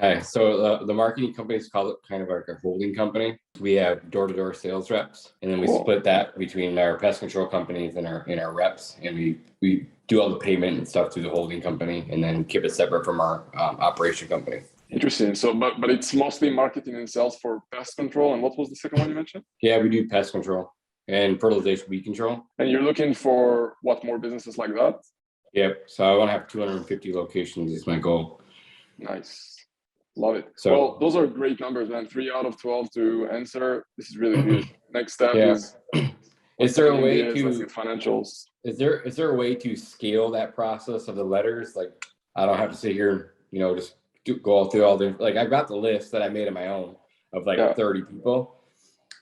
Hi. So the marketing company is called kind of like a holding company. We have door-to-door sales reps, and then we Cool. split that between our pest control companies and our reps, and we do all the payment and stuff through the holding company, and then keep it separate from our operation company. Interesting. So, but it's mostly marketing and sales for pest control. And what was the second one you mentioned? Yeah, we do pest control and fertilization weed control. And you're looking for what, more businesses like that? Yep. So I want to have 250 locations is my goal. Nice. Love it. So, well, those are great numbers, man. 3 out of 12 to answer. This is really good. Next step is there a way to let's get financials? Is there a way to scale that process of the letters? Like, I don't have to sit here, just go through all the, like, I've got the list that I made on my own of 30 people,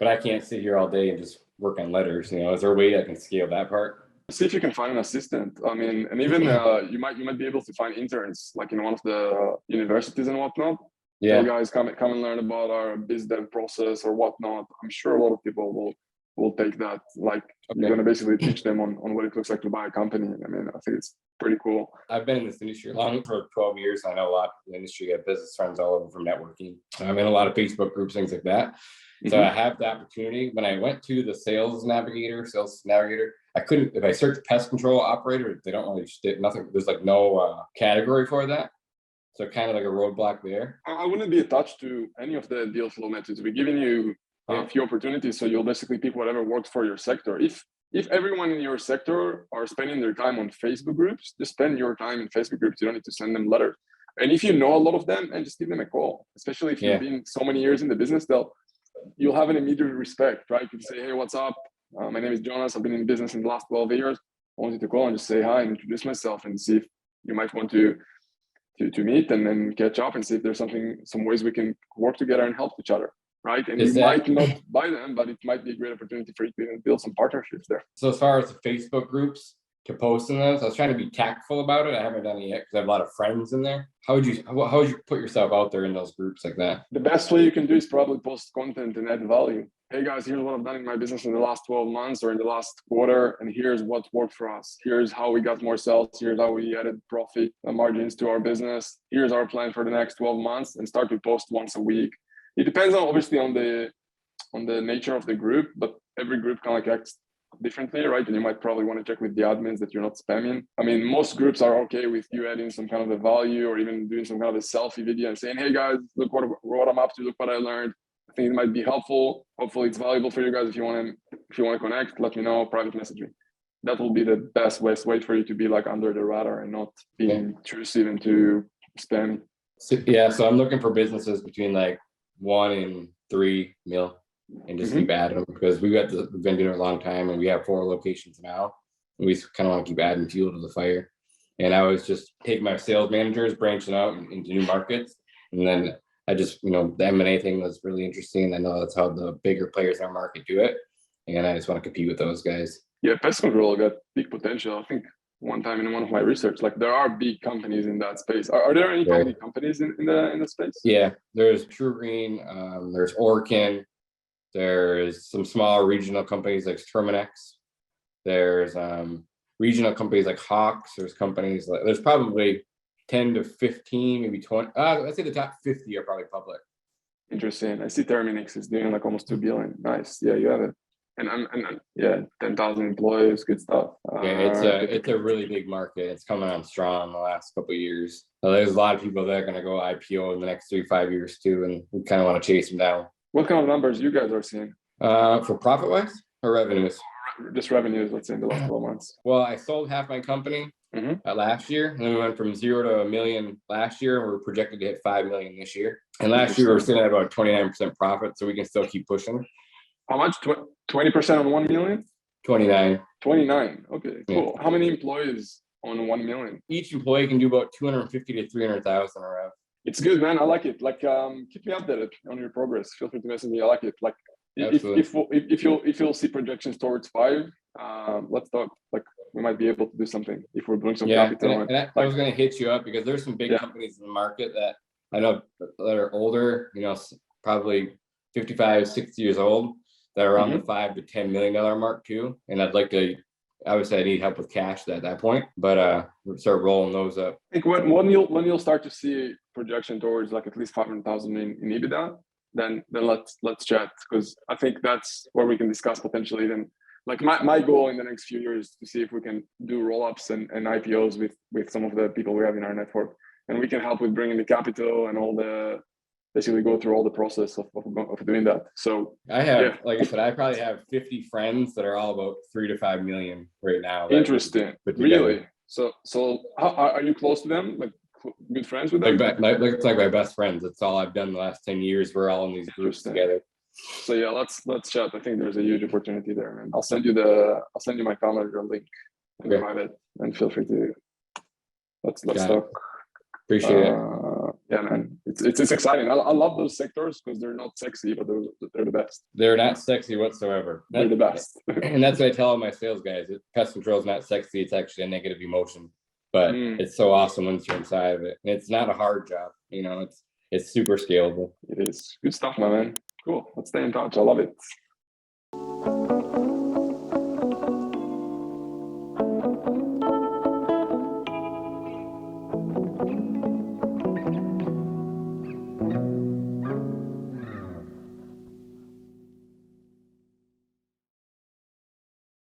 but I can't sit here all day and just work on letters. Is there a way I can scale that part? See if you can find an assistant. I mean, and even you might be able to find interns, like in one of the universities and whatnot. Yeah, hey guys, come and learn about our biz dev process or whatnot. I'm sure a lot of people will take that. Like, you're going to basically teach them on what it looks like to buy a company. I mean, I think it's pretty cool. I've been in this industry long, for 12 years. I know a lot of the industry. I have business friends all over from networking. I'm in a lot of Facebook groups, things like that. So I have the opportunity. When I went to the sales navigator, I couldn't, if I searched pest control operator, they don't really nothing. There's like no category for that. So kind of like a roadblock there. I wouldn't be attached to any of the deal flow methods. We're giving you a few opportunities, so you'll basically pick whatever works for your sector. If everyone in your sector are spending their time on Facebook groups, just spend your time in Facebook groups. You don't need to send them letters. And if you know a lot of them, and just give them a call, especially if you've been so many years in the business, you'll have an immediate respect, right? You can say, hey, what's up? My name is Jonas. I've been in business in the last 12 years. I wanted to call and just say hi and introduce myself and see if you might want to meet and then catch up and see if there's some ways we can work together and help each other, right? And you might not buy them, but it might be a great opportunity for you to even build some partnerships there. So as far as the Facebook groups to post in those, I was trying to be tactful about it. I haven't done it yet because I have a lot of friends in there. How would you put yourself out there in those groups like that? The best way you can do is probably post content and add value. Hey guys, here's what I've done in my business in the last 12 months or in the last quarter, and here's what worked for us. Here's how we got more sales. Here's how we added profit margins to our business. Here's our plan for the next 12 months, and start to post once a week. It depends obviously on the nature of the group, but every group kind of acts differently, right? And you might probably want to check with the admins that you're not spamming. I mean, most groups are okay with you adding some kind of a value or even doing some kind of a selfie video and saying, hey guys, look what I'm up to, look what I learned. I think it might be helpful. Hopefully it's valuable for you guys. If you want to connect, let me know, private message me. That will be the best way for you to be like under the radar and not being intrusive into spam. So I'm looking for businesses between like 1 and 3 mil and just keep adding them, because we've been doing it a long time and we have 4 locations now. And we kind of want to keep adding fuel to the fire. And I was just take my sales managers, branching out into new markets. And then I just, the M&A thing was really interesting. I know that's how the bigger players in our market do it. And I just want to compete with those guys. Yeah, pest control got big potential. I think one time in one of my research, like there are big companies in that space. Are there any public companies in the space? Yeah, there's True Green, there's Orkin, there's some smaller regional companies like Terminex. There's regional companies like Hawks. There's companies like, there's probably 10 to 15, maybe 20. I'd say the top 50 are probably public. Interesting. I see Terminix is doing like almost 2 billion. Nice. Yeah, you have it. And yeah, 10,000 employees, good stuff. It's a really big market. It's coming on strong the last couple of years. There's a lot of people that are going to go IPO in the next 3-5 years too, and we kind of want to chase them down. What kind of numbers you guys are seeing? For profit-wise or revenues? Just revenues, let's say in the last 12 months. Well, I sold half my company last year, and then we went from 0 to $1 million last year, and we're projected to hit $5 million this year. And last year we were sitting at about 29% profit, so we can still keep pushing. How much? 20% on 1 million? 29. 29. Okay, cool. Yeah. How many employees on 1 million? Each employee can do about 250 to 300,000 a rev. It's good, man. I like it. Like, keep me updated on your progress. Feel free to message me. I like it. Like, if you'll see projections towards 5, let's talk. Like, we might be able to do something if we're doing some capital. And I was going to hit you up because there's some big companies in the market that I know that are older, probably 55, 60 years old, that are on the $5 to $10 million mark too. And I'd like to, obviously I need help with cash at that point, but we'll start rolling those up. I think when you'll start to see projection towards like at least 500,000 in EBITDA, then let's chat, because I think that's where we can discuss potentially then. Like my goal in the next few years is to see if we can do roll-ups and IPOs with some of the people we have in our network, and we can help with bringing the capital and all the, basically go through all the process of doing that. So I have, yeah. like I said, I probably have 50 friends that are all about 3 to 5 million right now. that we Interesting. put together. Really? So how, are you close to them? Like good friends with them? It's like my best friends. That's all I've done the last 10 years. We're all in these groups together. So yeah, let's chat. I think there's a huge opportunity there, man. I'll send you my calendar link in private, and feel free to let's talk. Appreciate it. Yeah, man, it's exciting. I love those sectors because they're not sexy, but they're the best. They're not sexy whatsoever. They're the best. And that's what I tell all my sales guys. Pest control is not sexy. It's actually a negative emotion, but it's so awesome once you're inside of it. And it's not a hard job. You know, it's super scalable. It is good stuff, my man. Cool. Let's stay in touch. I love it.